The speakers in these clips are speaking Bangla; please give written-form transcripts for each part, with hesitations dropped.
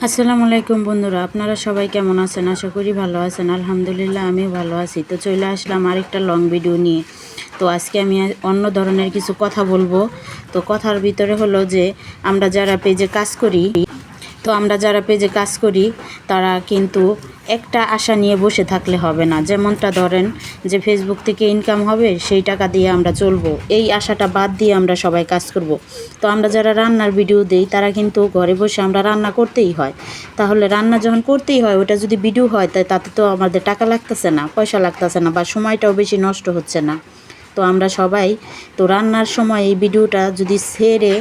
আসসালামু আলাইকুম বন্ধুরা, আপনারা সবাই কেমন আছেন? আশা করি ভালো আছেন। আলহামদুলিল্লাহ আমিও ভালো আছি। তো চলে আসলাম আরেকটা লং ভিডিও নিয়ে। তো আজকে আমি অন্য ধরনের কিছু কথা বলবো। তো কথার ভিতরে হলো যে আমরা যারা পেজে কাজ করি তারা কিন্তু একটা আশা নিয়ে বসে থাকলে হবে না। যেমনটা ধরেন যে ফেসবুক থেকে ইনকাম হবে, সেই টাকা দিয়ে আমরা চলবো, এই আশাটা বাদ দিয়ে আমরা সবাই কাজ করব। তো আমরা যারা রান্নার ভিডিও দেই তারা কিন্তু ঘরে বসে আমরা রান্না করতেই হয়। তাহলে রান্না যখন করতেই হয়, ওটা যদি ভিডিও হয় তাতে তো আমাদের টাকা লাগতেছে না, পয়সা লাগতেছে না, বা সময়টাও বেশি নষ্ট হচ্ছে না। তো আমরা সবাই তো রান্নার সময় এই ভিডিওটা যদি ছেড়ে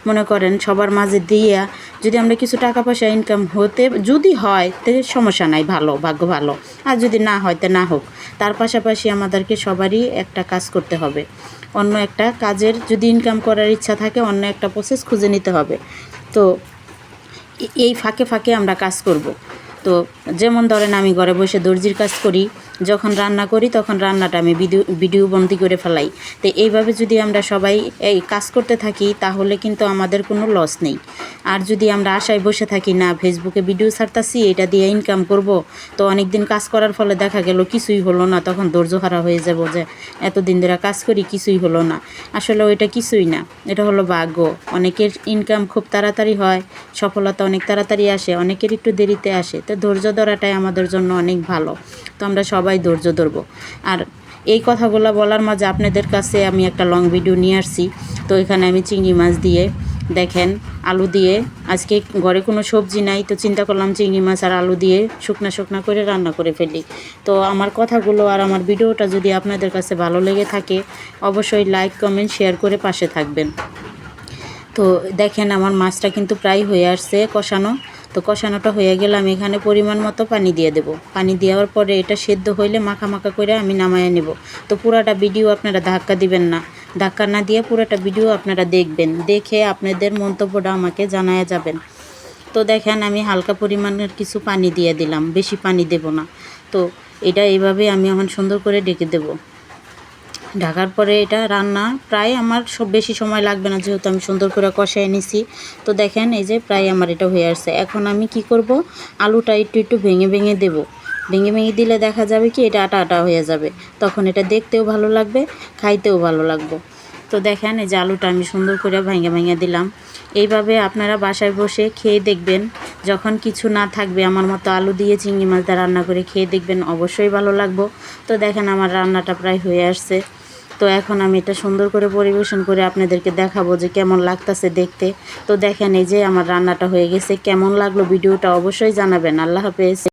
মনে করেন সবার মাঝে দিয়ে যদি আমরা কিছু টাকা পয়সা ইনকাম হতে যদি হয় তো সমস্যা নাই, ভালো, ভাগ্য ভালো। আর যদি না হয় তো না হোক। তার পাশাপাশি আমাদেরকে সবারই একটা কাজ করতে হবে। অন্য একটা কাজের যদি ইনকাম করার ইচ্ছা থাকে, অন্য একটা প্রসেস খুঁজে নিতে হবে। তো এই ফাঁকে ফাঁকে আমরা কাজ করব। তো যেমন ধরেন আমি ঘরে বসে দর্জির কাজ করি, যখন রান্না করি তখন রান্নাটা আমি ভিডিও বন্দি করে ফেলাই। তো এইভাবে যদি আমরা সবাই এই কাজ করতে থাকি তাহলে কিন্তু আমাদের কোনো লস নেই। আর যদি আমরা আশায় বসে থাকি না ফেসবুকে ভিডিও ছাড়তাছি এটা দিয়ে ইনকাম করব, তো অনেক দিন কাজ করার ফলে দেখা গেল কিছুই হলো না, তখন ধৈর্য হারা হয়ে যাব যে এতদিন ধরে কাজ করি কিছুই হলো না। আসলে ওইটা কিছুই না, এটা হলো ভাগ্য। অনেকের ইনকাম খুব তাড়াতাড়ি হয়, সফলতা অনেক তাড়াতাড়ি আসে, অনেকের একটু দেরিতে আসে। তো ধৈর্য ধরাটাই আমাদের জন্য অনেক ভালো। তো আমরা সবাই ধৈর্য ধরবো। আর এই কথাগুলো বলার মাঝে আপনাদের কাছে আমি একটা লং ভিডিও নিয়ে আসছি। তো এখানে আমি চিংড়ি মাছ দিয়ে, দেখেন, আলু দিয়ে, আজকে ঘরে কোনো সবজি নাই, তো চিন্তা করলাম চিংড়ি মাছ আর আলু দিয়ে শুকনা করে রান্না করে ফেলি। তো আমার কথাগুলো আর আমার ভিডিওটা যদি আপনাদের কাছে ভালো লেগে থাকে, অবশ্যই লাইক, কমেন্ট, শেয়ার করে পাশে থাকবেন। তো দেখেন আমার মাছটা কিন্তু প্রায় হয়ে আসছে কষানো। তো কষানোটা হয়ে গেলে আমি এখানে পরিমাণ মতো পানি দিয়ে দেব। পানি দেওয়ার পরে এটা সেদ্ধ হইলে মাখা মাখা করে আমি নামায় নেব। তো পুরাটা ভিডিও আপনারা ধাক্কা দিবেন না, ধাক্কা না দিয়ে পুরাটা ভিডিও আপনারা দেখবেন, দেখে আপনাদের মন্তব্যটা আমাকে জানায়া যাবেন। তো দেখেন আমি হালকা পরিমাণের কিছু পানি দিয়ে দিলাম, বেশি পানি দেব না। তো এটা এইভাবে আমি এখন সুন্দর করে ঢেকে দেব। ঢাকার পরে এটা রান্না প্রায় আমার বেশি সময় লাগবে না, যেহেতু আমি সুন্দর করে কষায় নিছি। তো দেখেন এই যে প্রায় আমার এটা হয়ে আসছে। এখন আমি কি করব, আলুটা একটু ভেঙে দেব। ভেঙে দিলে দেখা যাবে কি এটা আটা হয়ে যাবে, তখন এটা দেখতেও ভালো লাগবে, খাইতেও ভালো লাগবে। তো দেখেন এই যে আলুটা আমি সুন্দর করে ভেঙে দিলাম। এইভাবে আপনারা বাসায় বসে খেয়ে দেখবেন, যখন কিছু না থাকবে আমার মতো আলু দিয়ে চিংড়ি মাছটা রান্না করে খেয়ে দেখবেন, অবশ্যই ভালো লাগবে। তো দেখেন আমার রান্নাটা প্রায় হয়ে আসছে। তো এখন আমি এটা সুন্দর করে পরিবেশন করে আপনাদেরকে দেখাবো যে কেমন লাগতেছে দেখতে। তো দেখেন এই যে আমার রান্নাটা হয়ে গেছে। কেমন লাগলো ভিডিওটা অবশ্যই জানাবেন। আল্লাহ হাফেজ।